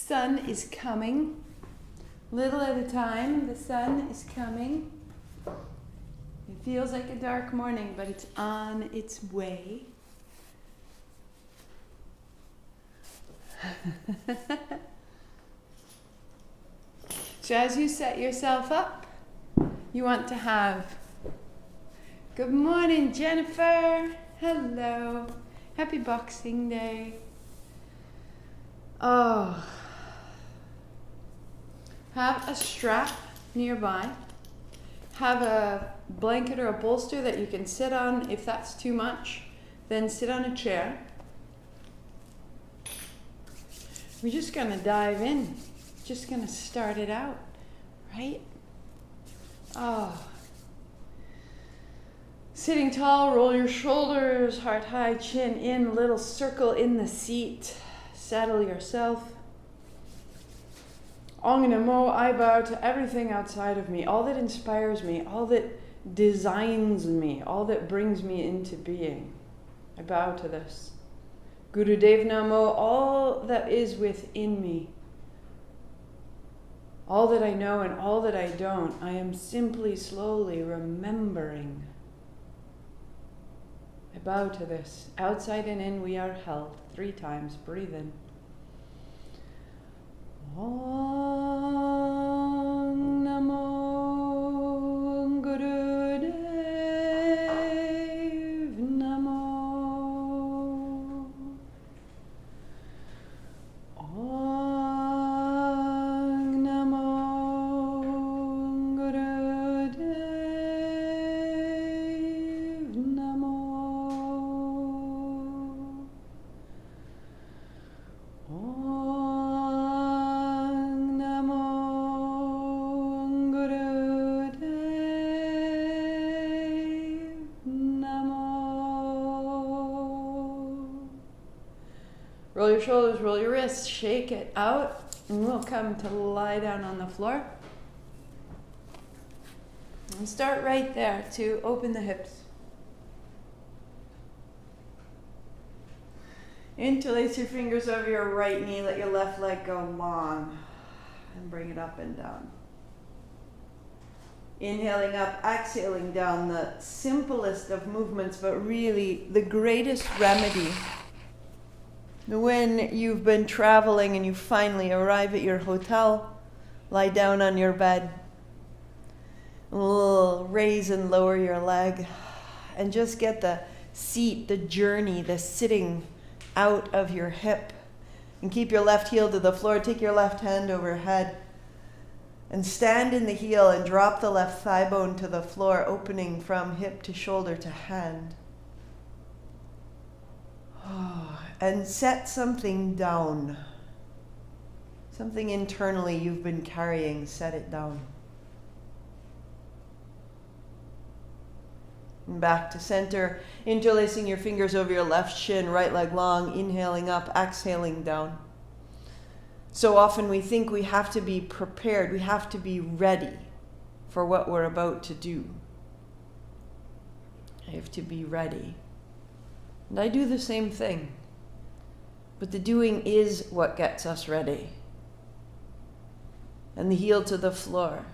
sun is coming. Little at a time, the sun is coming. It feels like a dark morning, but it's on its way. So as you set yourself up, you want to have, good morning, Jennifer. Hello. Happy Boxing Day. Oh. Have a strap nearby. Have a blanket or a bolster that you can sit on. If that's too much, then sit on a chair. We're just going to dive in. Just going to start it out, right? Oh. Sitting tall, roll your shoulders, heart high, chin in, little circle in the seat. Settle yourself. Ong Namo, I bow to everything outside of me, all that inspires me, all that designs me, all that brings me into being. I bow to this. Gurudev Namo, all that is within me, all that I know and all that I don't, I am simply slowly remembering. I bow to this. Outside and in we are held. 3 times. Breathe in. Om Namo Gurudev Namo. Om Namo Gurudev Namo. Roll your shoulders, roll your wrists, shake it out, and we'll come to lie down on the floor. And start right there to open the hips. Interlace your fingers over your right knee, let your left leg go long, and bring it up and down. Inhaling up, exhaling down, the simplest of movements, but really the greatest remedy. When you've been traveling and you finally arrive at your hotel, lie down on your bed, raise and lower your leg, and just get the seat, the journey, the sitting out of your hip. And keep your left heel to the floor, take your left hand overhead, and stand in the heel and drop the left thigh bone to the floor, opening from hip to shoulder to hand. And set something down. Something internally you've been carrying, set it down. And back to center, interlacing your fingers over your left shin, right leg long, inhaling up, exhaling down. So often we think we have to be prepared, we have to be ready for what we're about to do. I have to be ready. And I do the same thing. But the doing is what gets us ready. And the heel to the floor.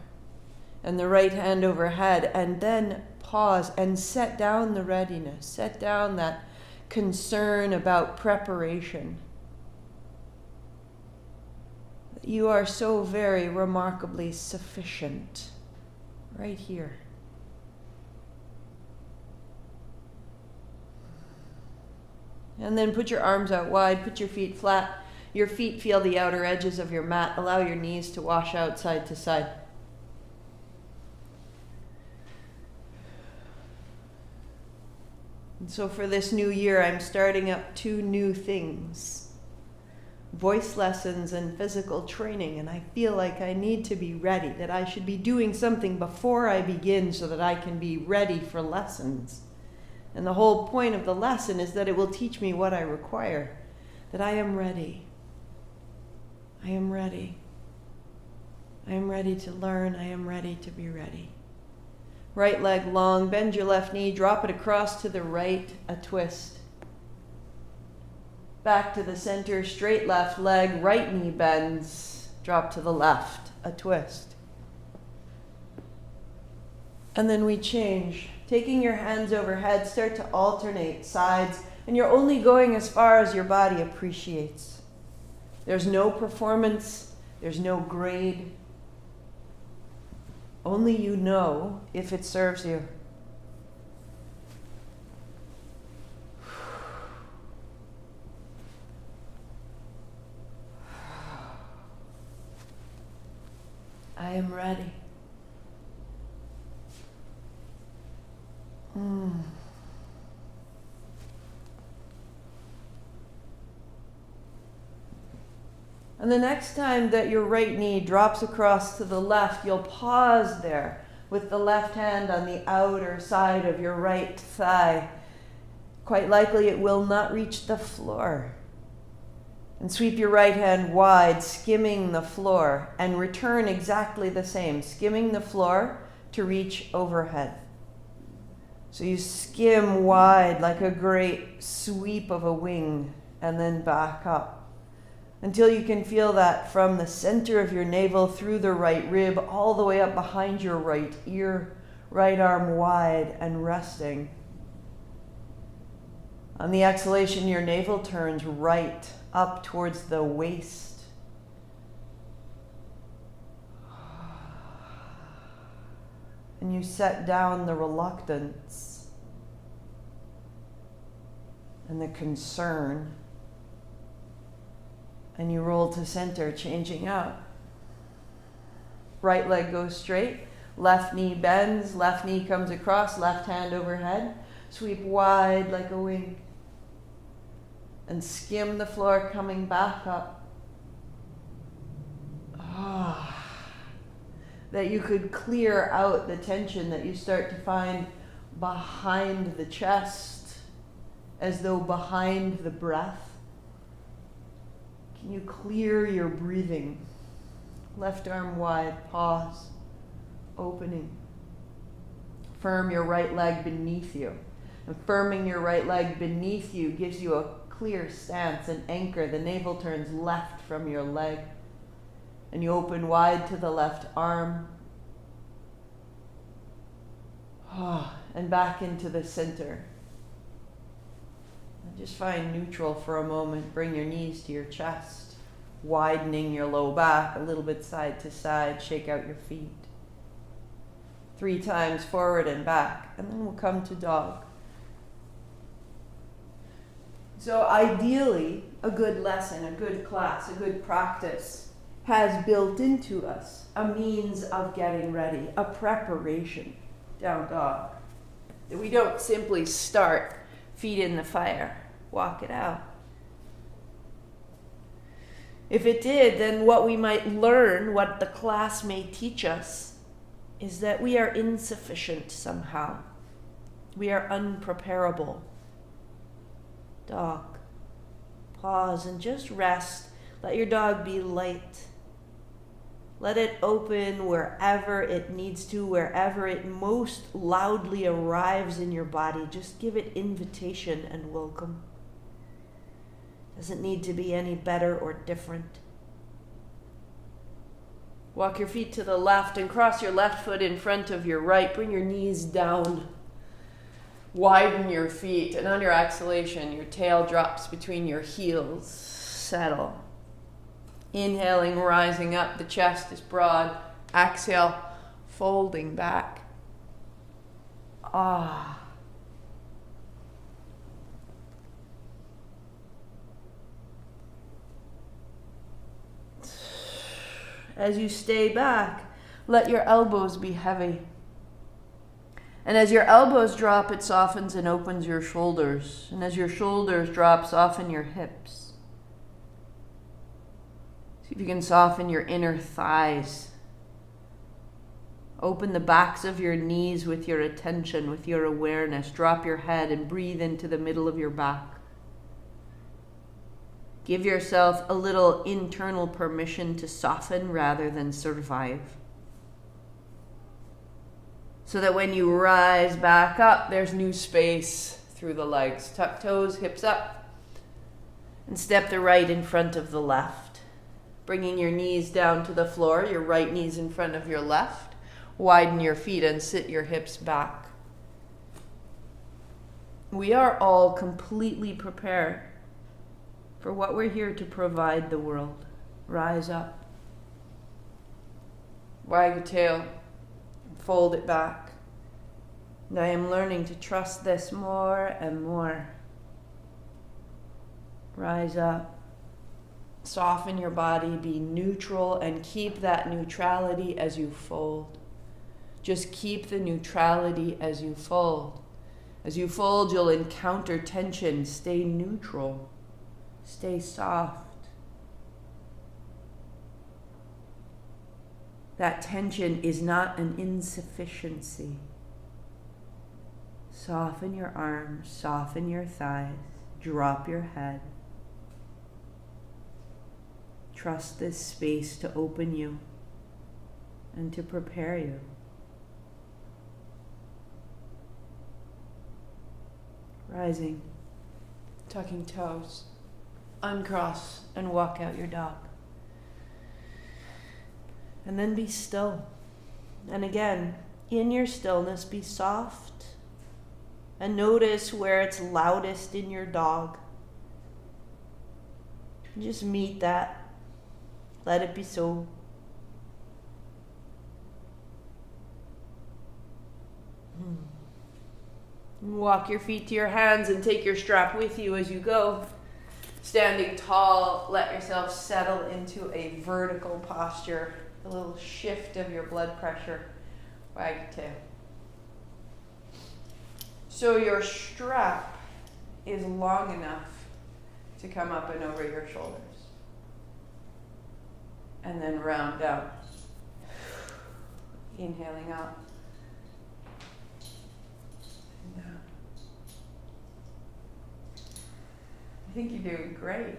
And the right hand overhead. And then pause and set down the readiness. Set down that concern about preparation. You are so very remarkably sufficient. Right here. And then put your arms out wide, put your feet flat. Your feet feel the outer edges of your mat. Allow your knees to wash out side to side. And so for this new year, I'm starting up 2 new things. Voice lessons and physical training. And I feel like I need to be ready, that I should be doing something before I begin so that I can be ready for lessons. And the whole point of the lesson is that it will teach me what I require, that I am ready. I am ready. I am ready to learn. I am ready to be ready. Right leg long, bend your left knee, drop it across to the right, a twist. Back to the center, straight left leg, right knee bends, drop to the left, a twist. And then we change. Taking your hands overhead, start to alternate sides, and you're only going as far as your body appreciates. There's no performance, there's no grade. Only you know if it serves you. I am ready. And the next time that your right knee drops across to the left, you'll pause there with the left hand on the outer side of your right thigh. Quite likely it will not reach the floor. And sweep your right hand wide, skimming the floor, and return exactly the same, skimming the floor to reach overhead. So you skim wide like a great sweep of a wing, and then back up until you can feel that from the center of your navel through the right rib, all the way up behind your right ear, right arm wide and resting. On the exhalation, your navel turns right up towards the waist. And you set down the reluctance and the concern. And you roll to center, changing out. Right leg goes straight, left knee bends, left knee comes across, left hand overhead. Sweep wide like a wing. And skim the floor, coming back up. That you could clear out the tension that you start to find behind the chest, as though behind the breath. Can you clear your breathing? Left arm wide, pause, opening. Firm your right leg beneath you. And firming your right leg beneath you gives you a clear stance and anchor. The navel turns left from your leg. And you open wide to the left arm. And back into the center. And just find neutral for a moment. Bring your knees to your chest. Widening your low back a little bit side to side. Shake out your feet. 3 times forward and back. And then we'll come to dog. So ideally, a good lesson, a good class, a good practice has built into us a means of getting ready, a preparation, down dog. That we don't simply start, feet in the fire, walk it out. If it did, then what we might learn, what the class may teach us, is that we are insufficient somehow. We are unpreparable. Dog. Pause and just rest. Let your dog be light. Let it open wherever it needs to, wherever it most loudly arrives in your body. Just give it invitation and welcome. Doesn't need to be any better or different. Walk your feet to the left and cross your left foot in front of your right. Bring your knees down. Widen your feet, and on your exhalation, your tail drops between your heels. Settle. Inhaling, rising up, the chest is broad. Exhale, folding back. As you stay back, let your elbows be heavy. And as your elbows drop, it softens and opens your shoulders. And as your shoulders drop, soften your hips. See if you can soften your inner thighs. Open the backs of your knees with your attention, with your awareness. Drop your head and breathe into the middle of your back. Give yourself a little internal permission to soften rather than survive. So that when you rise back up, there's new space through the legs. Tuck toes, hips up. And step the right in front of the left, bringing your knees down to the floor, your right knee's in front of your left. Widen your feet and sit your hips back. We are all completely prepared for what we're here to provide the world. Rise up. Wag your tail. Fold it back. And I am learning to trust this more and more. Rise up. Soften your body. Be neutral and keep that neutrality as you fold. Just keep the neutrality as you fold. As you fold, you'll encounter tension. Stay neutral. Stay soft. That tension is not an insufficiency. Soften your arms, soften your thighs, drop your head. Trust this space to open you and to prepare you. Rising, tucking toes, uncross and walk out your dog. And then be still. And again, in your stillness, be soft and notice where it's loudest in your dog. Just meet that. Let it be so. Walk your feet to your hands and take your strap with you as you go. Standing tall, let yourself settle into a vertical posture. A little shift of your blood pressure. Wag your tail. So your strap is long enough to come up and over your shoulders. And then round down. Inhaling out. And down. I think you're doing great.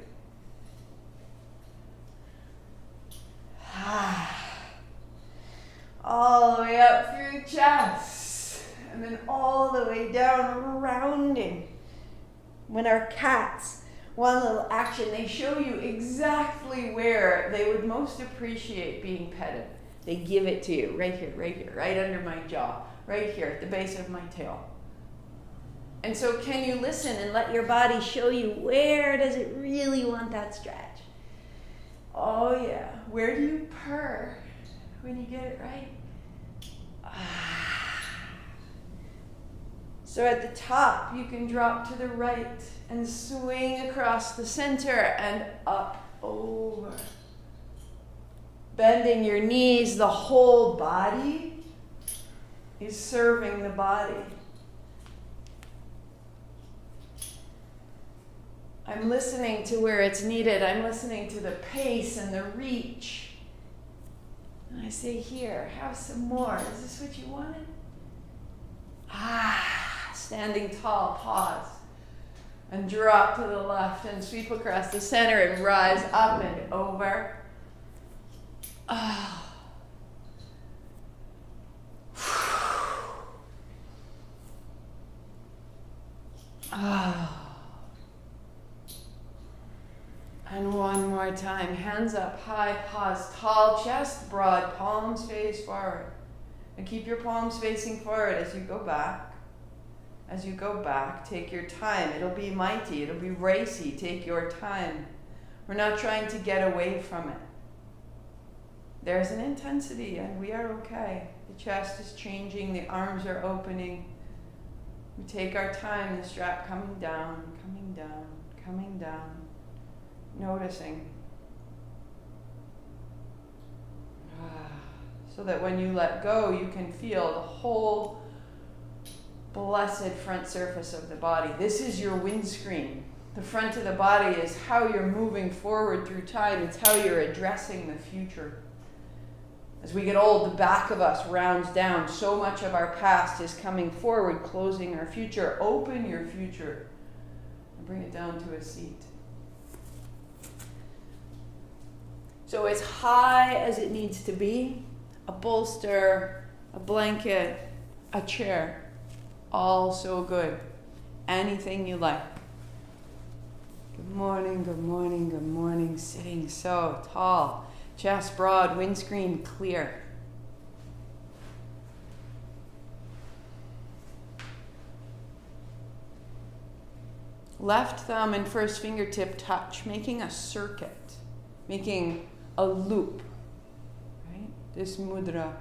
All the way up through the chest. And then all the way down, rounding. When our cats, one little action, they show you exactly where they would most appreciate being petted. They give it to you, right here, right under my jaw, right here at the base of my tail. And so can you listen and let your body show you where does it really want that stretch? Oh yeah, where do you purr when you get it right? So at the top, you can drop to the right and swing across the center and up, over. Bending your knees, the whole body is serving the body. I'm listening to where it's needed. I'm listening to the pace and the reach. And I say, here, have some more. Is this what you wanted? Standing tall, pause. And drop to the left and sweep across the center and rise up and over. And one more time. Hands up high, pause, tall chest, broad, palms face forward. And keep your palms facing forward as you go back. As you go back, take your time. It'll be mighty, it'll be racy. Take your time. We're not trying to get away from it. There's an intensity and we are okay. The chest is changing, the arms are opening. We take our time, the strap coming down, coming down, coming down. Noticing. So that when you let go, you can feel the whole blessed front surface of the body. This is your windscreen. The front of the body is how you're moving forward through time. It's how you're addressing the future. As we get old, the back of us rounds down. So much of our past is coming forward, closing our future. Open your future and bring it down to a seat. So as high as it needs to be, a bolster, a blanket, a chair, all so good. Anything you like. Good morning, good morning, good morning. Sitting so tall, chest broad, windscreen clear. Left thumb and first fingertip touch, making a circuit, making a loop, right? This mudra.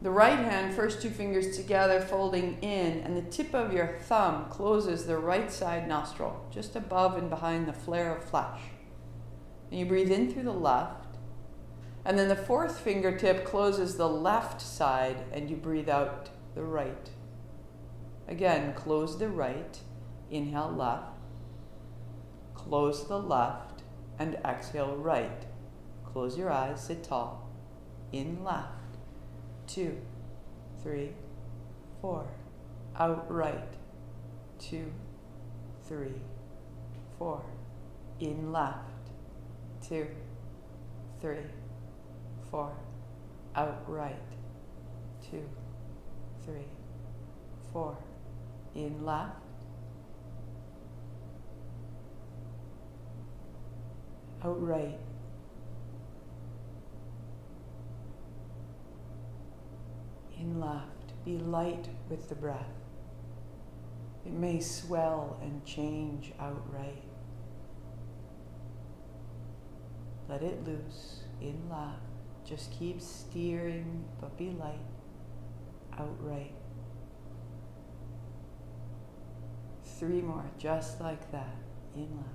The right hand, first two fingers together, folding in, and the tip of your thumb closes the right side nostril, just above and behind the flare of flesh. And you breathe in through the left, and then the fourth fingertip closes the left side, and you breathe out the right. Again, close the right, inhale left, close the left, and exhale right. Close your eyes, sit tall, in left. 2, 3, 4. Out right. 2, 3, 4. In left. 2, 3, 4. Out right. 2, 3, 4. In left. Out right. In left. Be light with the breath. It may swell and change outright. Let it loose. In left. Just keep steering, but be light. Outright. 3 more, just like that. In left.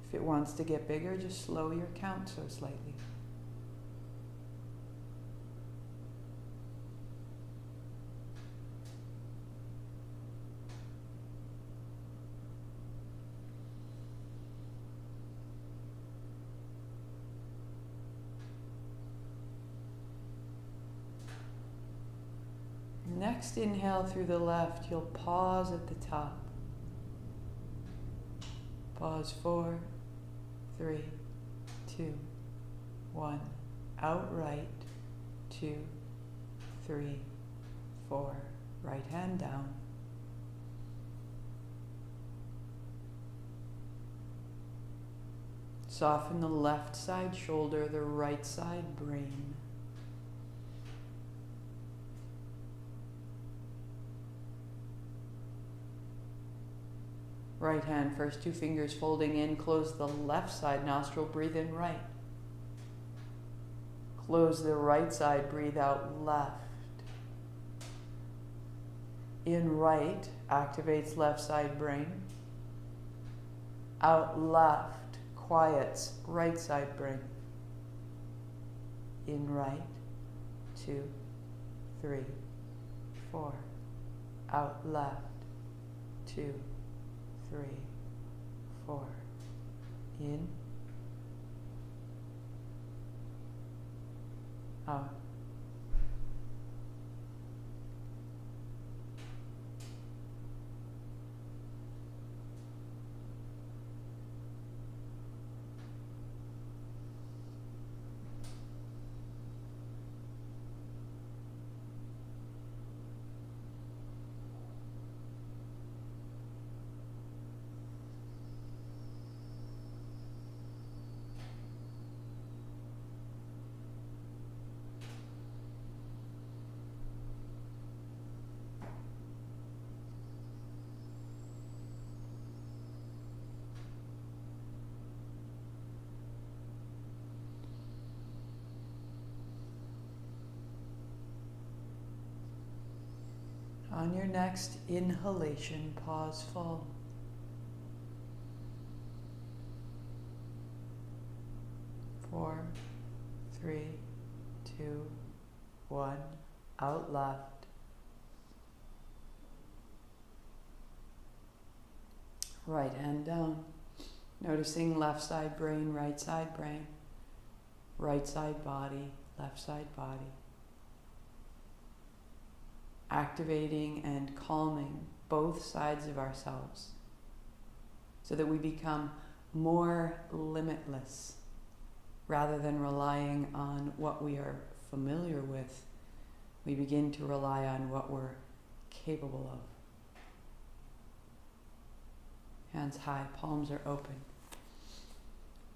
If it wants to get bigger, just slow your count so slightly. Next inhale through the left, you'll pause at the top. Pause 4, 3, 2, 1. Out right. 2, 3, 4. Right hand down. Soften the left side shoulder, the right side brain. Right hand, first 2 fingers folding in, close the left side nostril, breathe in right. Close the right side, breathe out left. In right, activates left side brain. Out left, quiets right side brain. In right, 2, 3, 4. Out left, 2, 3, 4. In. Out. On your next inhalation, pause full. Four, 3, 2, 1. Out left. Right hand down. Noticing left side brain, right side brain. Right side body, left side body. Activating and calming both sides of ourselves so that we become more limitless rather than relying on what we are familiar with, we begin to rely on what we're capable of. Hands high, palms are open.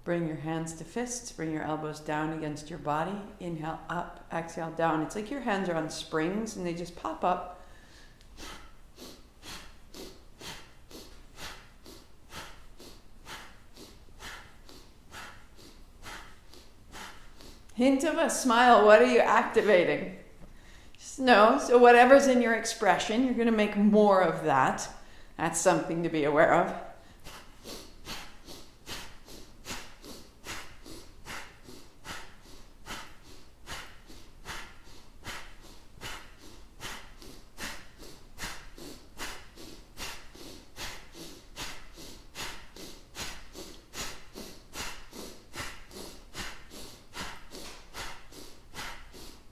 Bring your hands to fists, bring your elbows down against your body. Inhale up, exhale down. It's like your hands are on springs and they just pop up. Hint of a smile, what are you activating? Just know, so whatever's in your expression, you're going to make more of that. That's something to be aware of.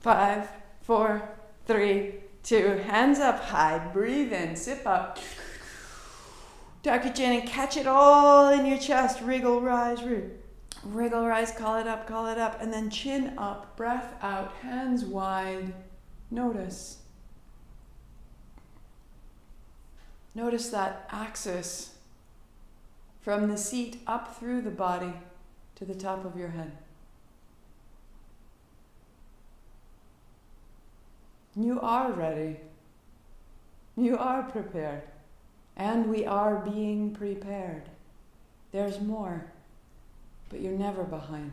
Five, 4, 3, 2, hands up high, breathe in, sip up. Tuck your chin and catch it all in your chest, wriggle, rise, wriggle, rise, call it up, and then chin up, breath out, hands wide. Notice. Notice that axis from the seat up through the body to the top of your head. You are ready. You are prepared. And we are being prepared. There's more, but you're never behind.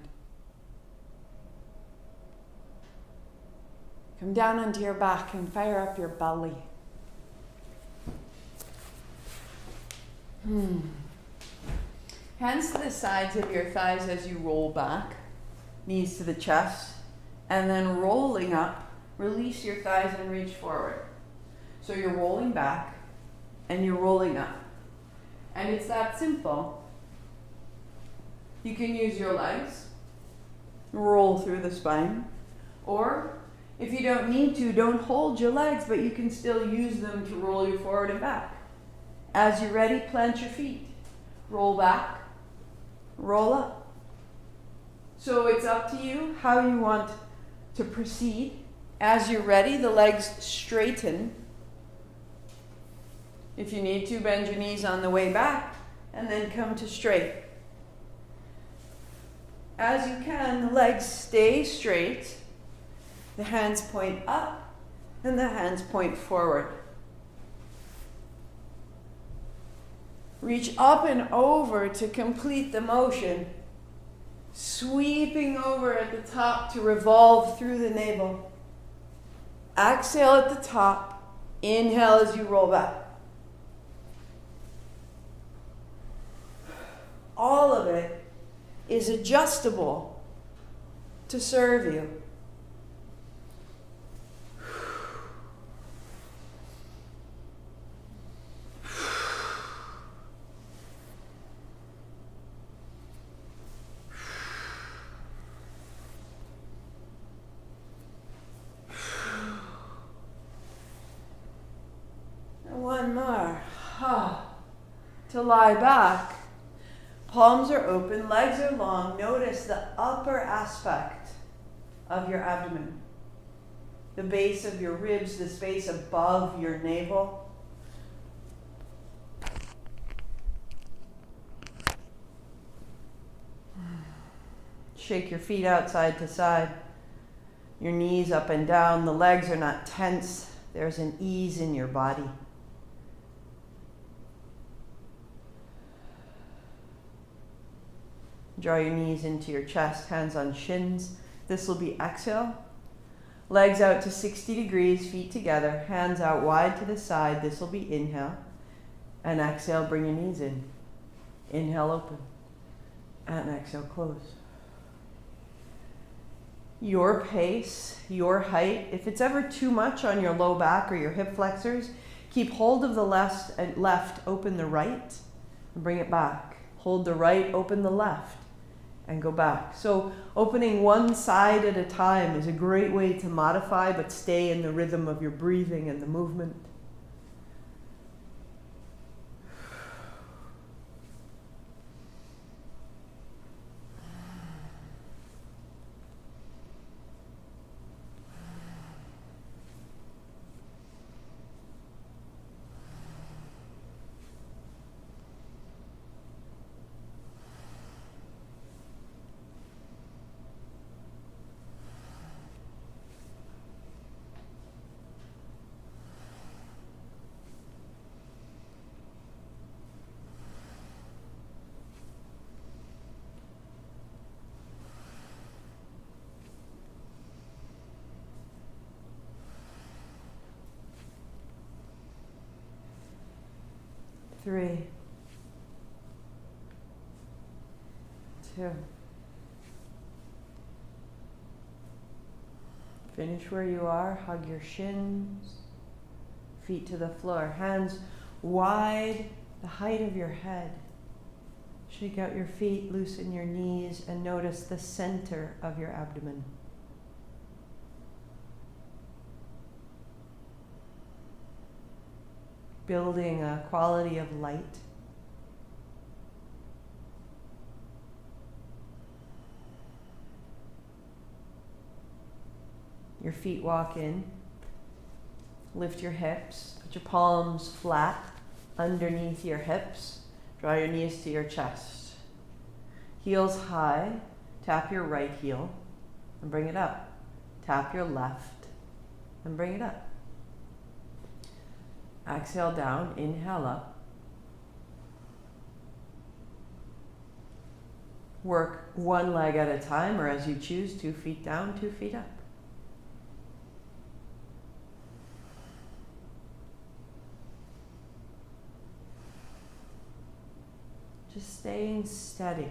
Come down onto your back and fire up your belly. Hands to the sides of your thighs as you roll back. Knees to the chest. And then rolling up. Release your thighs and reach forward. So you're rolling back and you're rolling up. And it's that simple. You can use your legs, roll through the spine, or if you don't need to, don't hold your legs, but you can still use them to roll you forward and back. As you're ready, plant your feet. Roll back, roll up. So it's up to you how you want to proceed. As you're ready, the legs straighten. If you need to, bend your knees on the way back and then come to straight. As you can, the legs stay straight. The hands point up and the hands point forward. Reach up and over to complete the motion. Sweeping over at the top to revolve through the navel. Exhale at the top. Inhale as you roll back. All of it is adjustable to serve you. One more. To lie back. Palms are open, legs are long. Notice the upper aspect of your abdomen. The base of your ribs, the space above your navel. Shake your feet out side to side. Your knees up and down. The legs are not tense. There's an ease in your body. Draw your knees into your chest, hands on shins. This will be exhale. Legs out to 60 degrees, feet together, hands out wide to the side. This will be inhale. And exhale, bring your knees in. Inhale, open. And exhale, close. Your pace, your height. If it's ever too much on your low back or your hip flexors, keep hold of the left, open the right, and bring it back. Hold the right, open the left. And go back. So opening one side at a time is a great way to modify but stay in the rhythm of your breathing and the movement. 3, 2. Finish where you are. Hug your shins, feet to the floor, hands wide, the height of your head. Shake out your feet, loosen your knees, and notice the center of your abdomen. Building a quality of light. Your feet walk in. Lift your hips. Put your palms flat underneath your hips. Draw your knees to your chest. Heels high. Tap your right heel and bring it up. Tap your left and bring it up. Exhale down. Inhale up. Work one leg at a time, or as you choose, 2 feet down, 2 feet up. Just staying steady.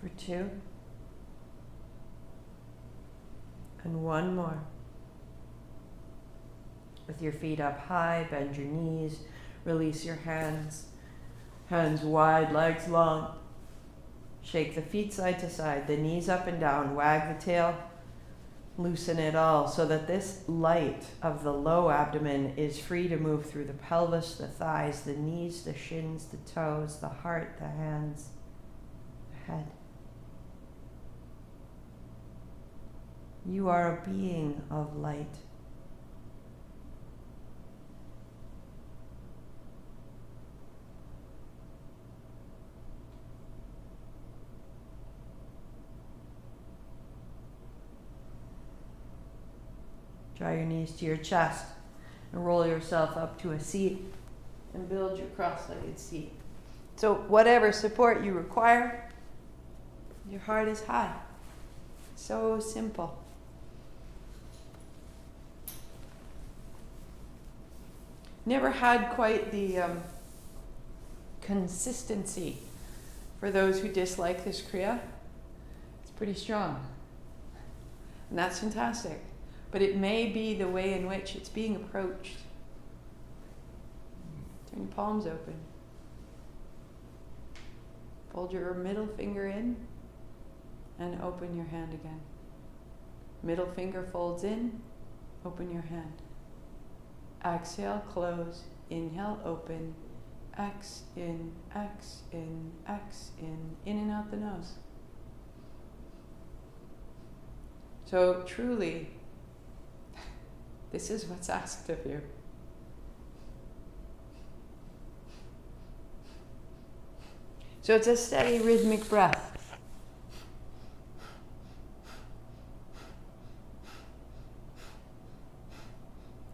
For 2. And 1 more. With your feet up high, bend your knees, release your hands. Hands wide, legs long. Shake the feet side to side, the knees up and down, wag the tail. Loosen it all so that this light of the low abdomen is free to move through the pelvis, the thighs, the knees, the shins, the toes, the heart, the hands, the head. You are a being of light. Draw your knees to your chest and roll yourself up to a seat and build your cross-legged seat. So whatever support you require, your heart is high. So simple. Never had quite the consistency for those who dislike this Kriya. It's pretty strong. And that's fantastic. But it may be the way in which it's being approached. Turn your palms open. Fold your middle finger in and open your hand again. Middle finger folds in, open your hand. Exhale, close, inhale, open, X in, X in, X in and out the nose. So truly, this is what's asked of you. So it's a steady rhythmic breath.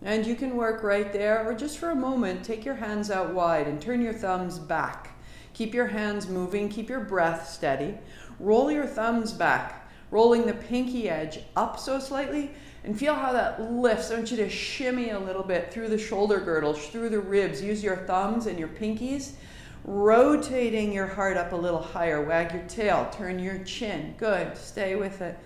And you can work right there, or just for a moment, take your hands out wide and turn your thumbs back. Keep your hands moving, keep your breath steady. Roll your thumbs back, rolling the pinky edge up so slightly, and feel how that lifts. I want you to shimmy a little bit through the shoulder girdles, through the ribs. Use your thumbs and your pinkies, rotating your heart up a little higher. Wag your tail, turn your chin. Good, stay with it.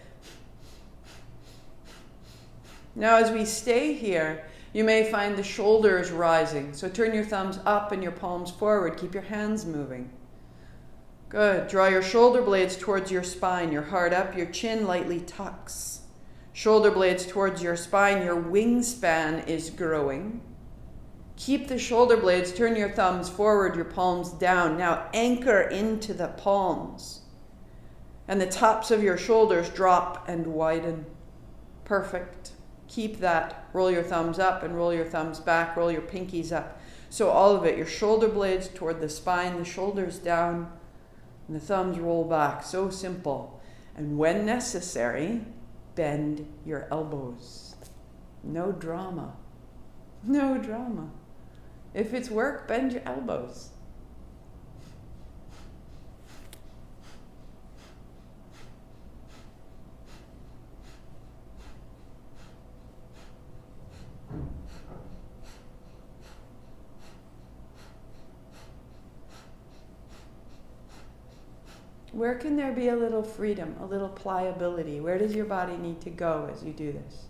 Now as we stay here, you may find the shoulders rising. So turn your thumbs up and your palms forward. Keep your hands moving. Good. Draw your shoulder blades towards your spine. Your heart up, your chin lightly tucks. Shoulder blades towards your spine. Your wingspan is growing. Keep the shoulder blades. Turn your thumbs forward, your palms down. Now anchor into the palms. And the tops of your shoulders drop and widen. Perfect. Keep that. Roll your thumbs up and roll your thumbs back. Roll your pinkies up. So all of it, your shoulder blades toward the spine, the shoulders down, and the thumbs roll back. So simple. And when necessary, bend your elbows. No drama. No drama. If it's work, bend your elbows. Where can there be a little freedom, a little pliability? Where does your body need to go as you do this?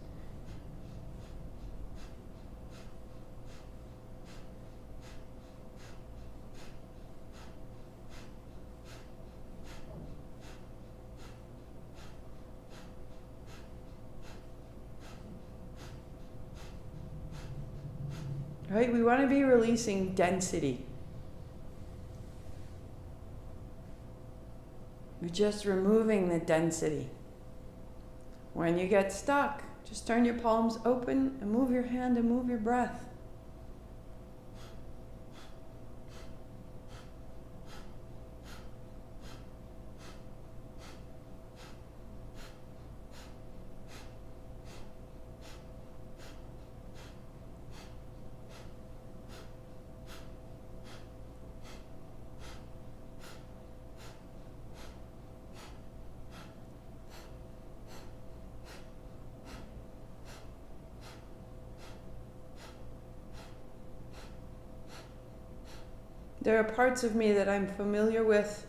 Right? We want to be releasing density. You're just removing the density. When you get stuck, just turn your palms open and move your hand and move your breath. There are parts of me that I'm familiar with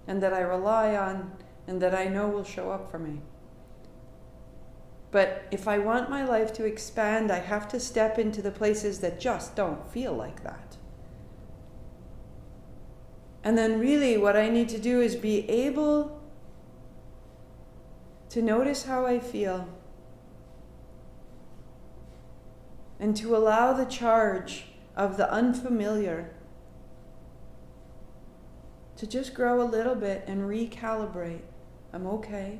and that I rely on and that I know will show up for me. But if I want my life to expand, I have to step into the places that just don't feel like that. And then really what I need to do is be able to notice how I feel and to allow the charge of the unfamiliar to just grow a little bit and recalibrate. I'm okay.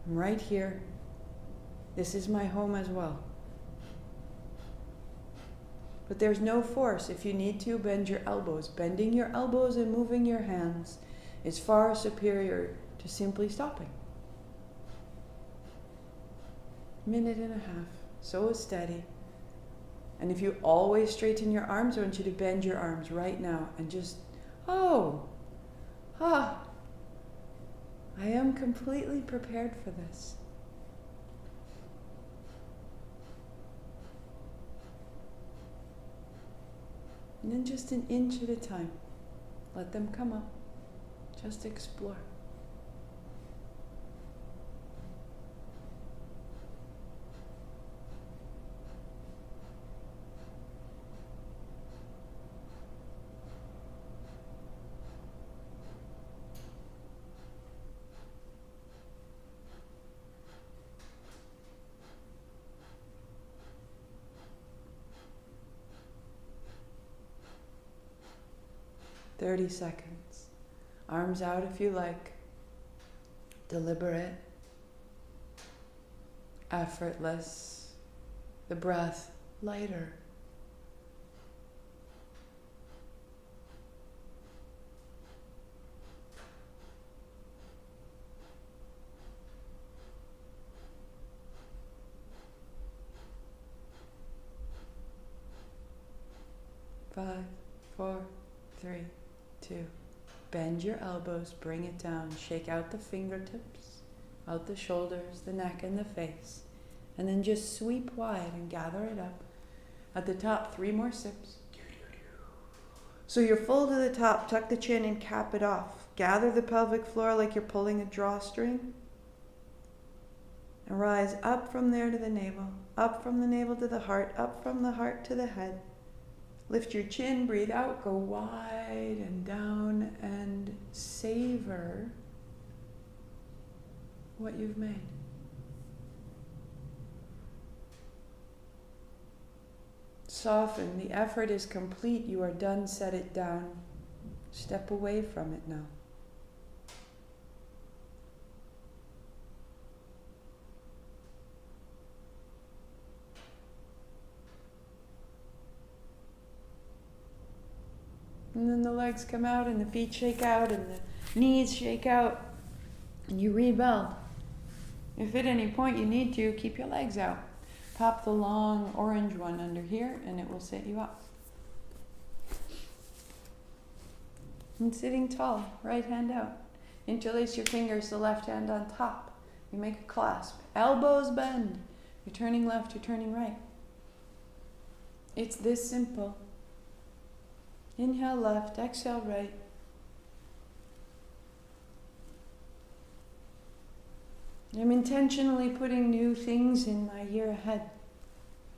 I'm right here. This is my home as well. But there's no force. If you need to, bend your elbows. Bending your elbows and moving your hands is far superior to simply stopping. Minute and a half. So steady. And if you always straighten your arms, I want you to bend your arms right now and just, I am completely prepared for this. And then just an inch at a time, let them come up. Just explore. "30 seconds. Arms out if you like. Deliberate. Effortless. The breath lighter. Five, four, three, 2. Bend your elbows, bring it down, shake out the fingertips, out the shoulders, the neck and the face, and then just sweep wide and gather it up. At the top, 3 more sips. So you're full to the top, tuck the chin and cap it off. Gather the pelvic floor like you're pulling a drawstring. And rise up from there to the navel, up from the navel to the heart, up from the heart to the head. Lift your chin, breathe out, go wide and down, and savor what you've made. Soften. The effort is complete. You are done. Set it down. Step away from it now. And then the legs come out and the feet shake out and the knees shake out and you rebuild. If at any point you need to, keep your legs out. Pop the long orange one under here and it will set you up. And sitting tall, right hand out. Interlace your fingers, the left hand on top. You make a clasp. Elbows bend. You're turning left, you're turning right. It's this simple. Inhale left, exhale right. I'm intentionally putting new things in my year ahead.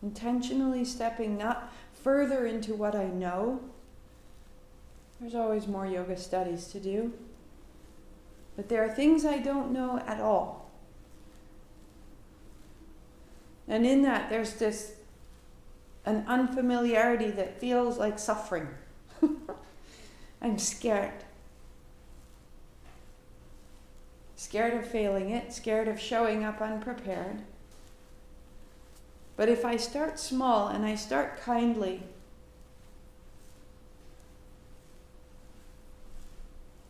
Intentionally stepping not further into what I know. There's always more yoga studies to do. But there are things I don't know at all. And in that, there's an unfamiliarity that feels like suffering. I'm scared. Scared of failing it, scared of showing up unprepared. But if I start small and I start kindly,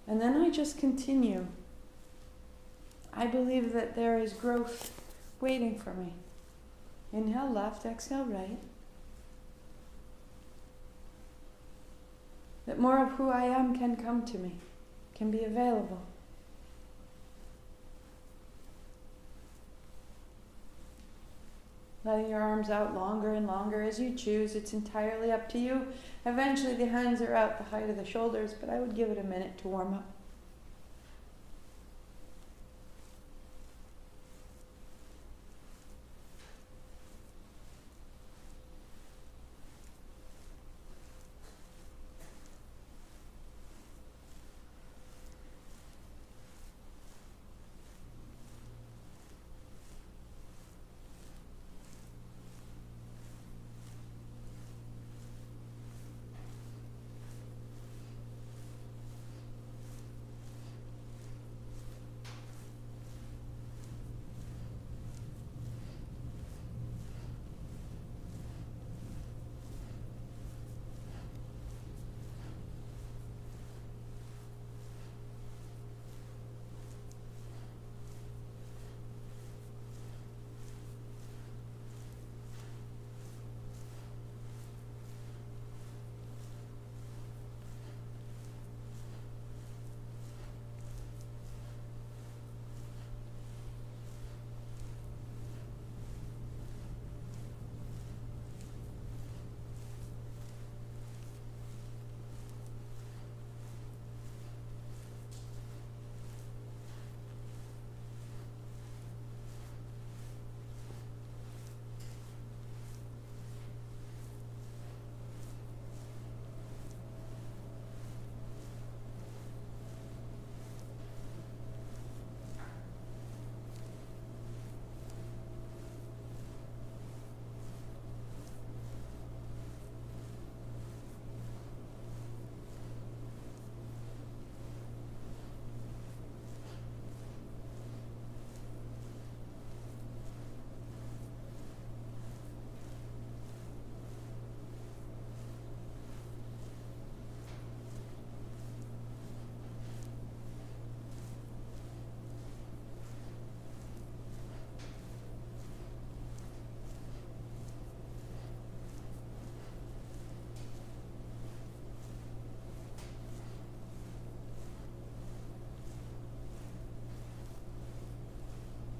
and then I just continue, I believe that there is growth waiting for me. Inhale left, exhale right. That more of who I am can come to me, can be available. Letting your arms out longer and longer as you choose. It's entirely up to you. Eventually the hands are out the height of the shoulders, but I would give it a minute to warm up.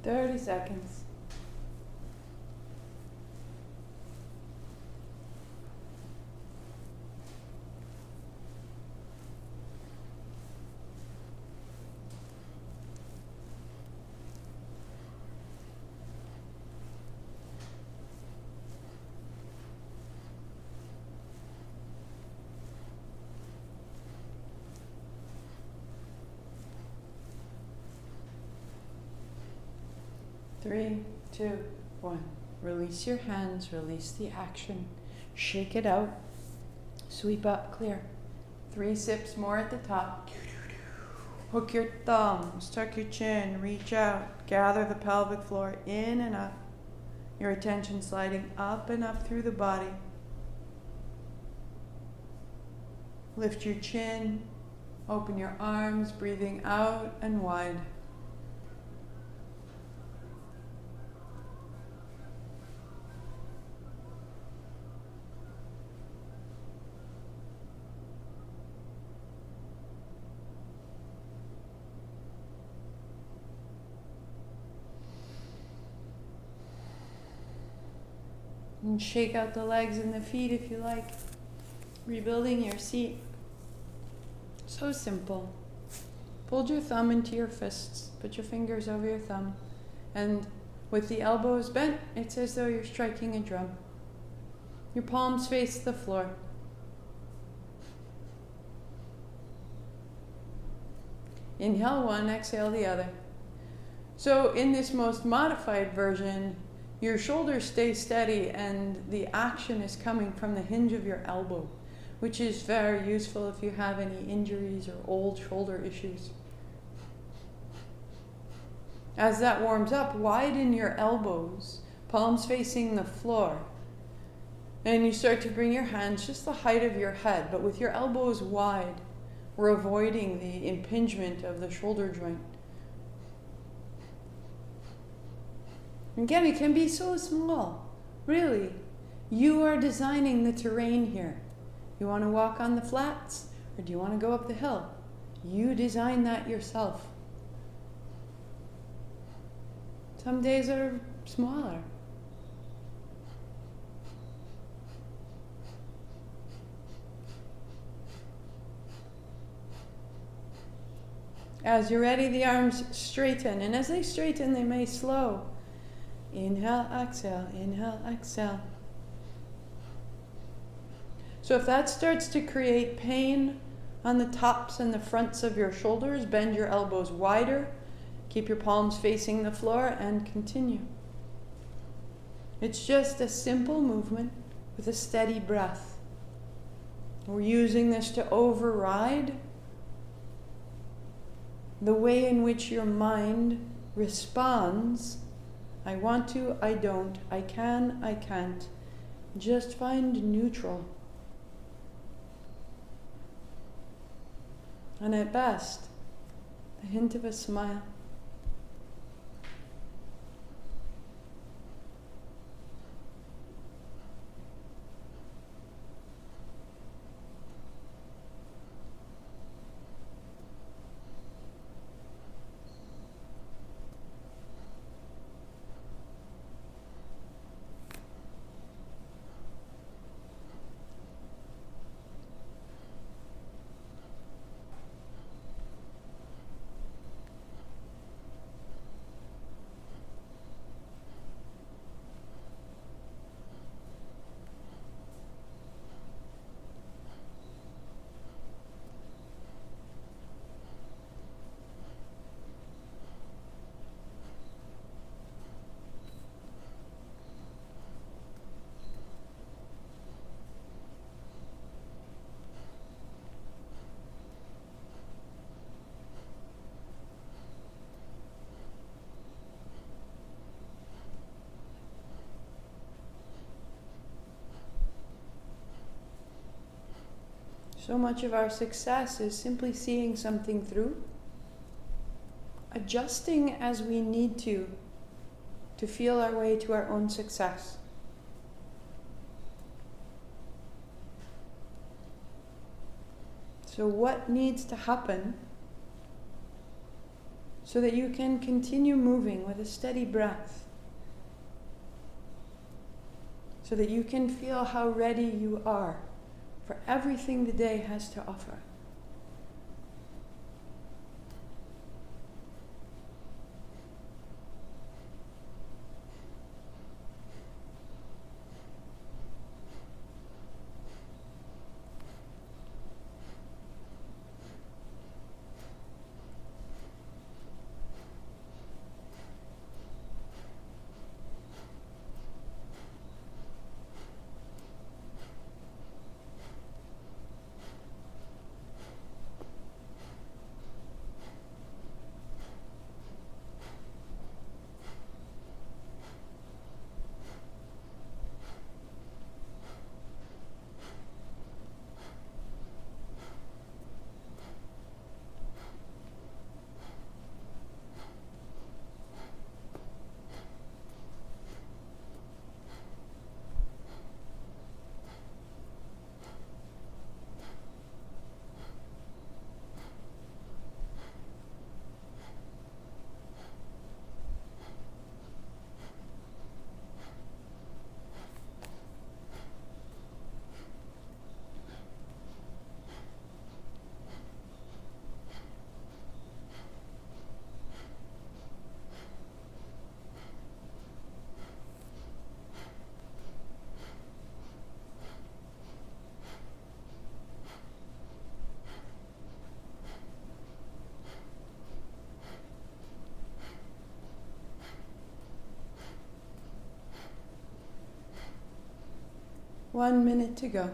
"30 seconds. Three, two, one. Release your hands, release the action. Shake it out. Sweep up, clear. 3 sips more at the top. Hook your thumbs, tuck your chin, reach out. Gather the pelvic floor in and up. Your attention sliding up and up through the body. Lift your chin, open your arms, breathing out and wide. And shake out the legs and the feet if you like. Rebuilding your seat. So simple. Fold your thumb into your fists. Put your fingers over your thumb. And with the elbows bent, it's as though you're striking a drum. Your palms face the floor. Inhale one, exhale the other. So in this most modified version, your shoulders stay steady and the action is coming from the hinge of your elbow, which is very useful if you have any injuries or old shoulder issues. As that warms up, widen your elbows, palms facing the floor. And you start to bring your hands just the height of your head, but with your elbows wide. We're avoiding the impingement of the shoulder joint. Again, it can be so small. Really, you are designing the terrain here. You want to walk on the flats, or do you want to go up the hill? You design that yourself. Some days are smaller. As you're ready, the arms straighten, and as they straighten, they may slow. Inhale, exhale, inhale, exhale. So if that starts to create pain on the tops and the fronts of your shoulders, bend your elbows wider, keep your palms facing the floor, and continue. It's just a simple movement with a steady breath. We're using this to override the way in which your mind responds. I want to, I don't, I can, I can't. Just find neutral. And at best, the hint of a smile. So much of our success is simply seeing something through, adjusting as we need to feel our way to our own success. So what needs to happen so that you can continue moving with a steady breath? So that you can feel how ready you are for everything the day has to offer. 1 minute to go.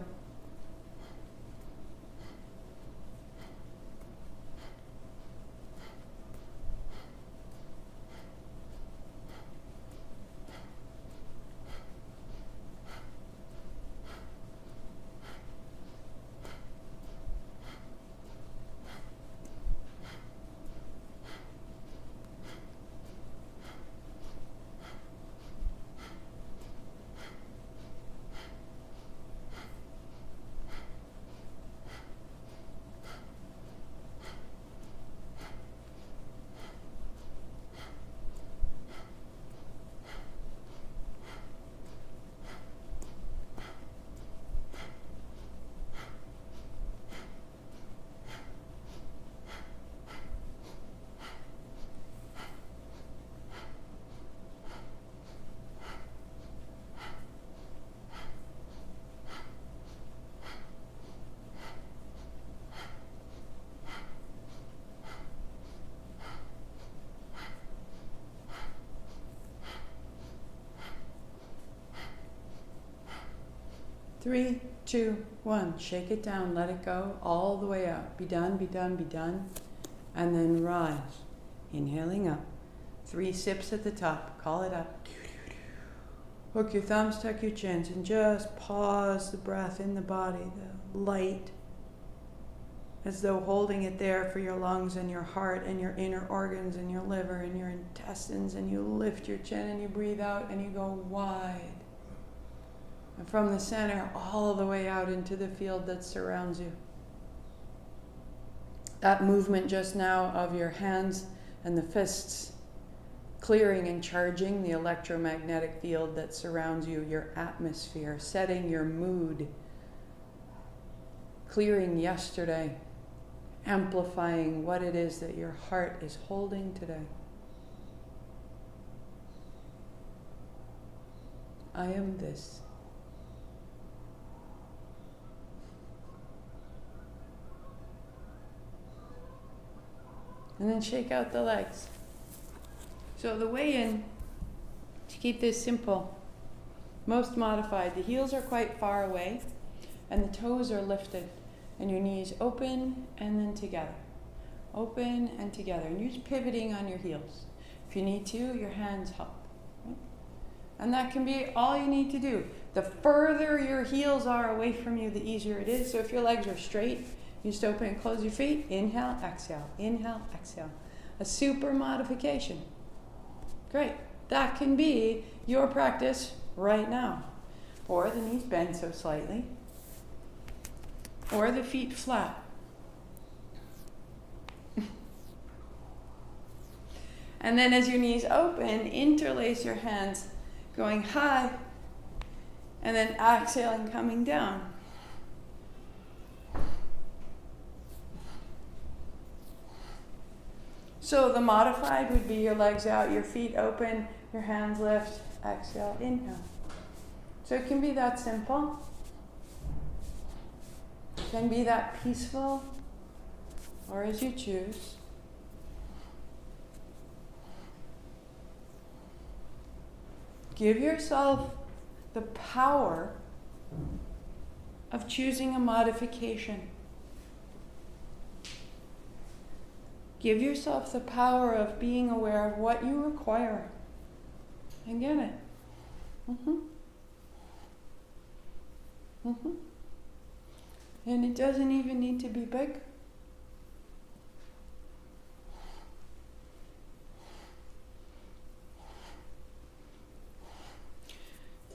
Three, two, one. Shake it down, let it go, all the way up. Be done, be done, be done. And then rise. Inhaling up. 3 sips at the top. Call it up. Hook your thumbs, tuck your chins, and just pause the breath in the body, the light, as though holding it there for your lungs and your heart and your inner organs and your liver and your intestines. And you lift your chin and you breathe out and you go wide. And from the center all the way out into the field that surrounds you. That movement just now of your hands and the fists clearing and charging the electromagnetic field that surrounds you, your atmosphere, setting your mood, clearing yesterday, amplifying what it is that your heart is holding today. I am this. And then shake out the legs. So the way in, to keep this simple, most modified, the heels are quite far away and the toes are lifted and your knees open and then together. Open and together. And you're just pivoting on your heels. If you need to, your hands help. Right? And that can be all you need to do. The further your heels are away from you, the easier it is. So if your legs are straight, you just open and close your feet. Inhale, exhale. Inhale, exhale. A super modification. Great. That can be your practice right now. Or the knees bend so slightly. Or the feet flat. And then as your knees open, interlace your hands going high. And then exhaling, coming down. So the modified would be your legs out, your feet open, your hands lift, exhale, inhale. So it can be that simple. It can be that peaceful, or as you choose. Give yourself the power of choosing a modification. Give yourself the power of being aware of what you require. And get it. And it doesn't even need to be big.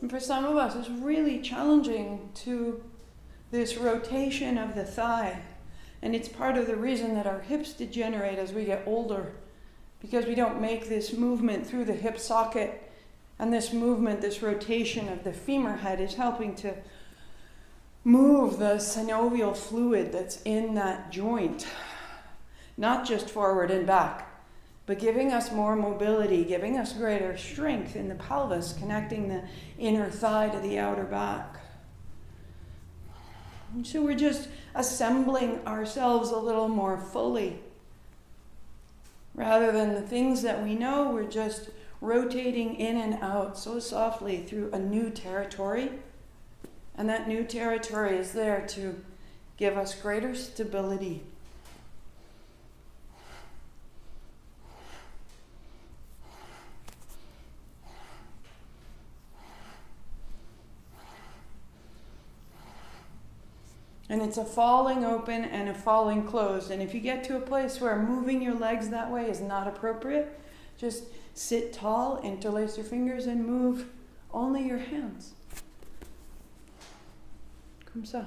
And for some of us, it's really challenging to this rotation of the thigh. And it's part of the reason that our hips degenerate as we get older, because we don't make this movement through the hip socket. And this movement, this rotation of the femur head is helping to move the synovial fluid that's in that joint, not just forward and back, but giving us more mobility, giving us greater strength in the pelvis, connecting the inner thigh to the outer back. And so we're just assembling ourselves a little more fully. Rather than the things that we know, we're just rotating in and out so softly through a new territory. And that new territory is there to give us greater stability. And it's a falling open and a falling closed. And if you get to a place where moving your legs that way is not appropriate, just sit tall, interlace your fingers, and move only your hands. Comme ça.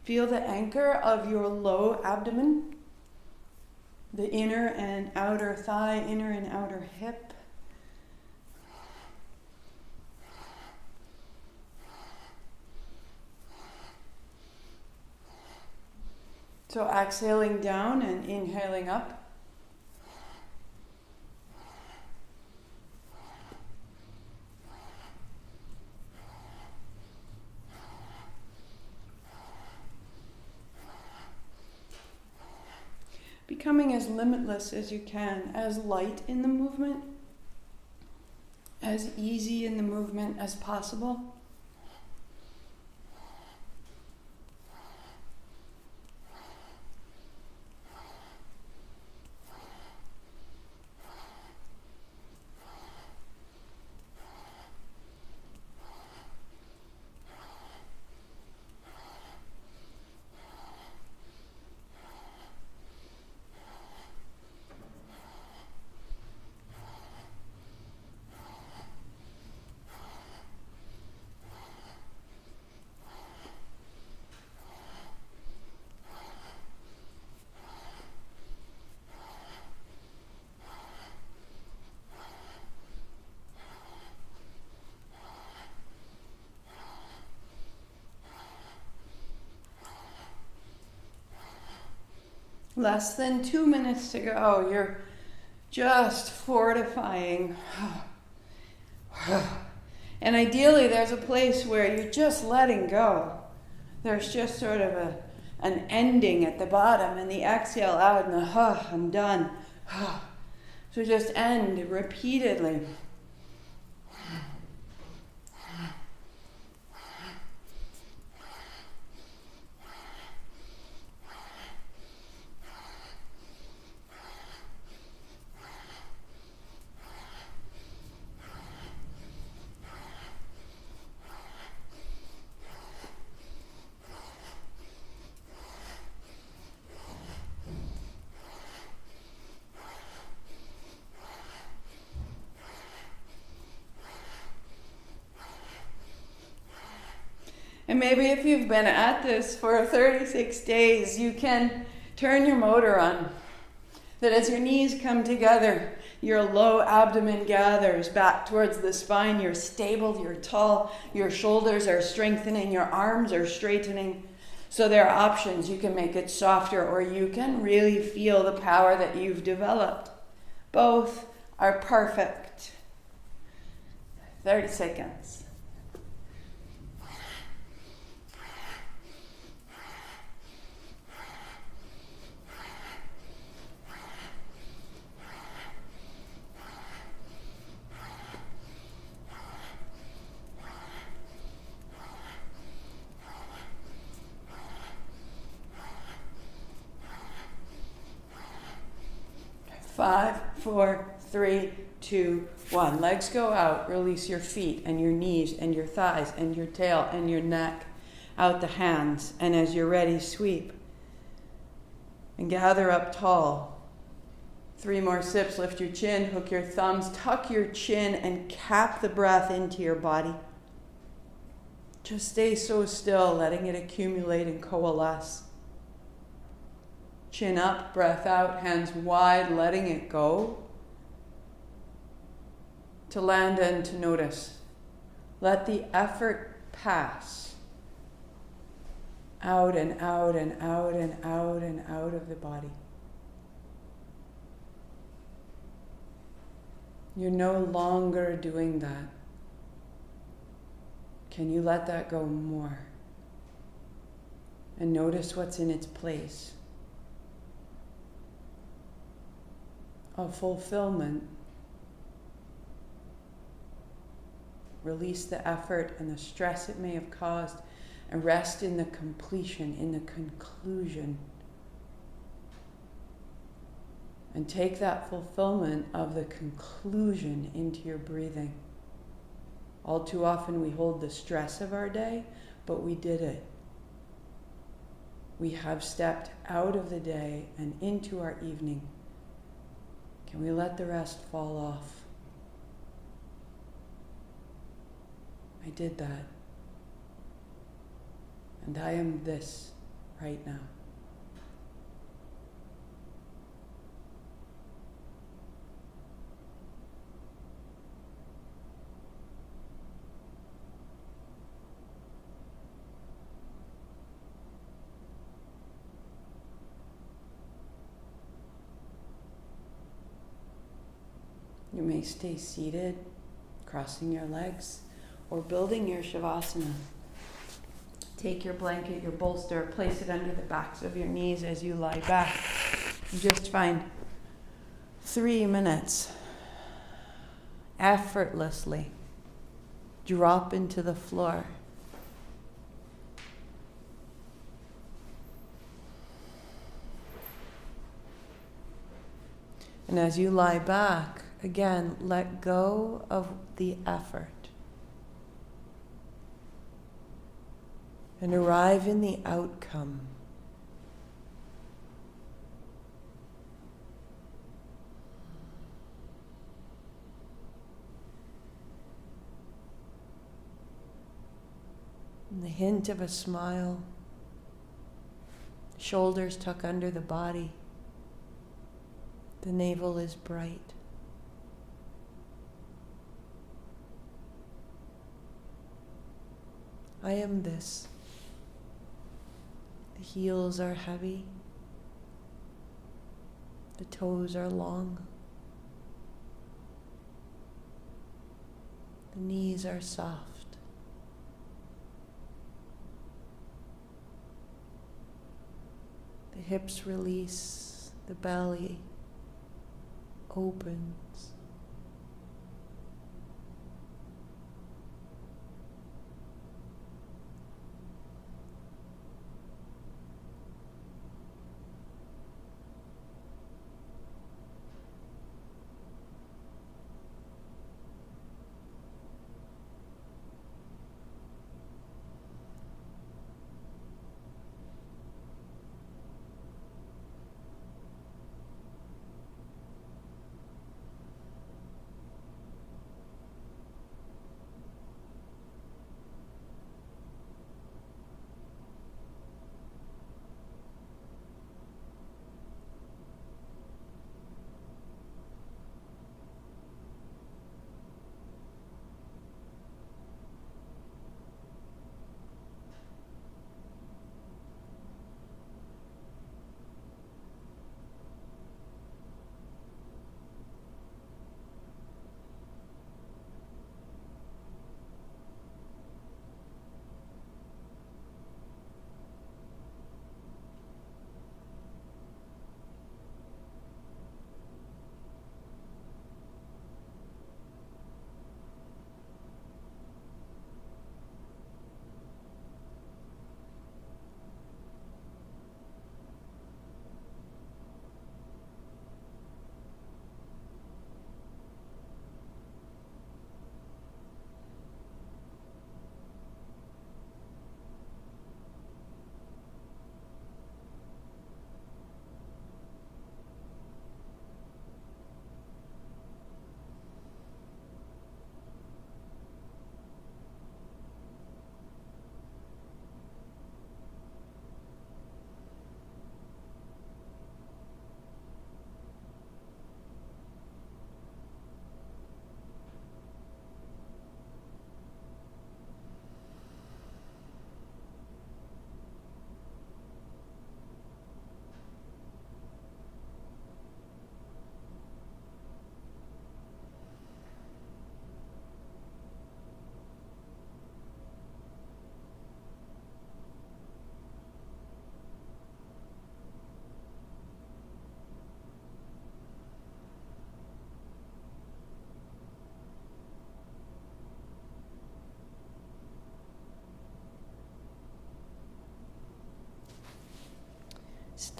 Feel the anchor of your low abdomen, the inner and outer thigh, inner and outer hip. So exhaling down and inhaling up. Becoming as limitless as you can, as light in the movement, as easy in the movement as possible. Less than 2 minutes to go. You're just fortifying. And ideally, there's a place where you're just letting go. There's just sort of an ending at the bottom, and the exhale out, and the I'm done. So just end repeatedly. And maybe if you've been at this for 36 days, you can turn your motor on. That as your knees come together, your low abdomen gathers back towards the spine. You're stable, you're tall, your shoulders are strengthening, your arms are straightening. So there are options. You can make it softer, or you can really feel the power that you've developed. Both are perfect. 30 seconds. Five, 4, 3, 2, 1. Legs go out. Release your feet and your knees and your thighs and your tail and your neck. Out the hands. And as you're ready, sweep. And gather up tall. 3 more sips. Lift your chin, hook your thumbs, tuck your chin, and cap the breath into your body. Just stay so still, letting it accumulate and coalesce. Chin up, breath out, hands wide, letting it go. To land and to notice. Let the effort pass. Out and out and out and out and out of the body. You're no longer doing that. Can you let that go more? And notice what's in its place. Of fulfillment. Release the effort and the stress it may have caused and rest in the completion, in the conclusion. And take that fulfillment of the conclusion into your breathing. All too often we hold the stress of our day, but we did it. We have stepped out of the day and into our evening. Can we let the rest fall off? I did that. And I am this right now. You may stay seated, crossing your legs, or building your Shavasana. Take your blanket, your bolster, place it under the backs of your knees as you lie back. Just find 3 minutes, effortlessly drop into the floor. And as you lie back, again, let go of the effort and arrive in the outcome. And the hint of a smile, shoulders tuck under the body, the navel is bright. I am this. The heels are heavy. The toes are long. The knees are soft. The hips release. The belly opens.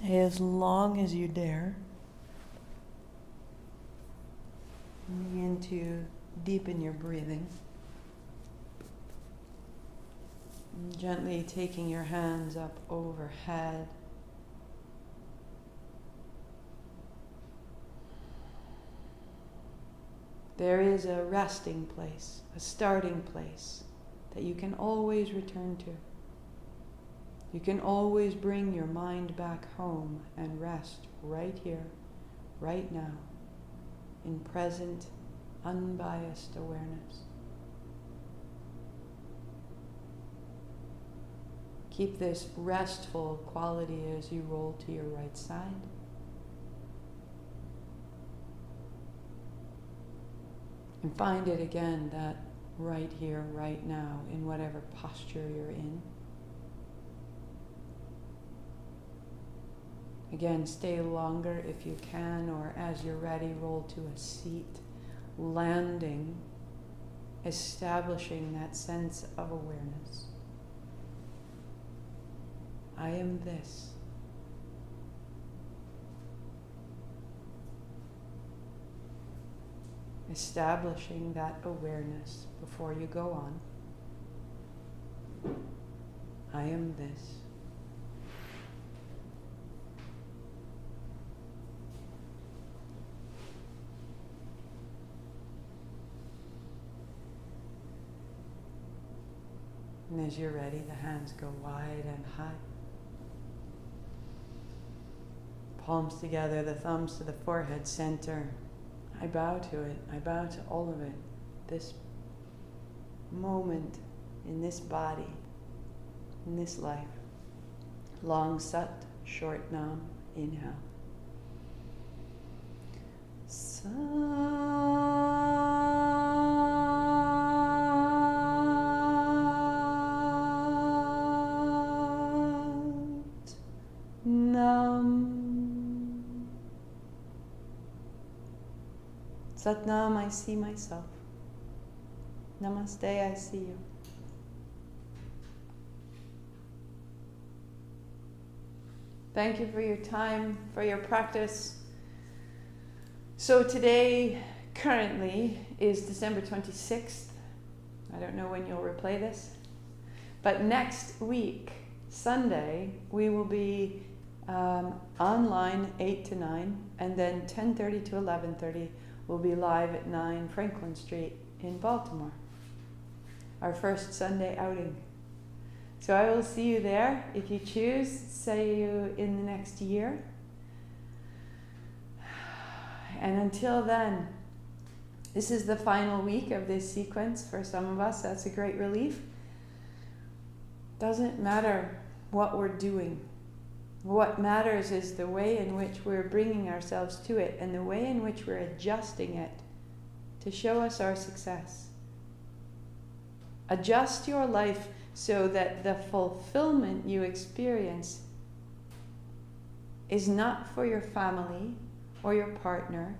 Stay as long as you dare. Begin to deepen your breathing. And gently taking your hands up overhead. There is a resting place, a starting place that you can always return to. You can always bring your mind back home and rest right here, right now, in present, unbiased awareness. Keep this restful quality as you roll to your right side. And find it again, that right here, right now, in whatever posture you're in. Again, stay longer if you can, or as you're ready, roll to a seat, landing, establishing that sense of awareness. I am this. Establishing that awareness before you go on. I am this. And as you're ready, the hands go wide and high. Palms together, the thumbs to the forehead center. I bow to it. I bow to all of it. This moment in this body, in this life. Long Sat, short Nam, inhale. Sat Nam. Sat Nam, I see myself. Namaste, I see you. Thank you for your time, for your practice. So today, currently, is December 26th. I don't know when you'll replay this. But next week, Sunday, we will be online 8 to 9, and then 10:30 to 11:30. We'll be live at 9 Franklin Street in Baltimore. Our first Sunday outing. So I will see you there. If you choose, see you in the next year. And until then, this is the final week of this sequence for some of us. That's a great relief. Doesn't matter what we're doing. What matters is the way in which we're bringing ourselves to it and the way in which we're adjusting it to show us our success. Adjust your life so that the fulfillment you experience is not for your family or your partner.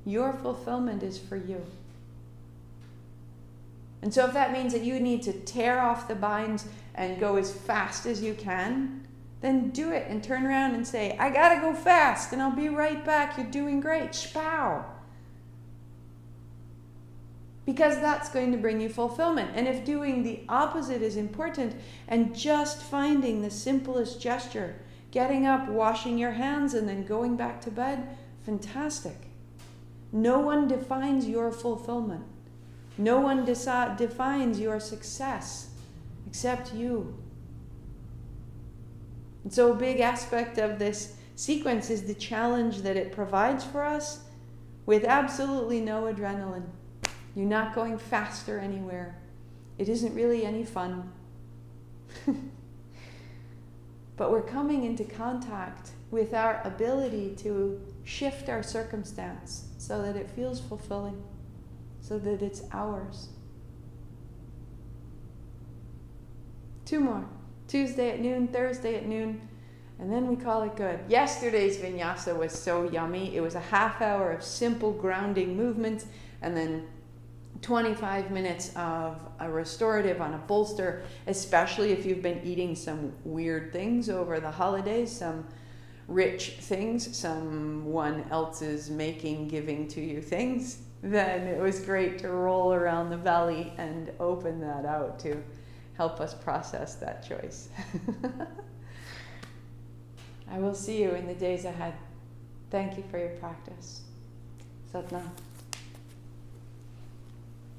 Your fulfillment is for you. And so if that means that you need to tear off the binds and go as fast as you can, then do it and turn around and say, I gotta go fast and I'll be right back. You're doing great. Shpow. Because that's going to bring you fulfillment. And if doing the opposite is important and just finding the simplest gesture, getting up, washing your hands, and then going back to bed, fantastic. No one defines your fulfillment. No one defines your success except you. And so a big aspect of this sequence is the challenge that it provides for us with absolutely no adrenaline. You're not going faster anywhere. It isn't really any fun. But we're coming into contact with our ability to shift our circumstance so that it feels fulfilling, so that it's ours. 2 more. Tuesday at noon, Thursday at noon, and then we call it good. Yesterday's vinyasa was so yummy. It was a half hour of simple grounding movements, and then 25 minutes of a restorative on a bolster, especially if you've been eating some weird things over the holidays, some rich things, someone else's making, giving to you things, then it was great to roll around the belly and open that out to help us process that choice. I will see you in the days ahead. Thank you for your practice. Satnam.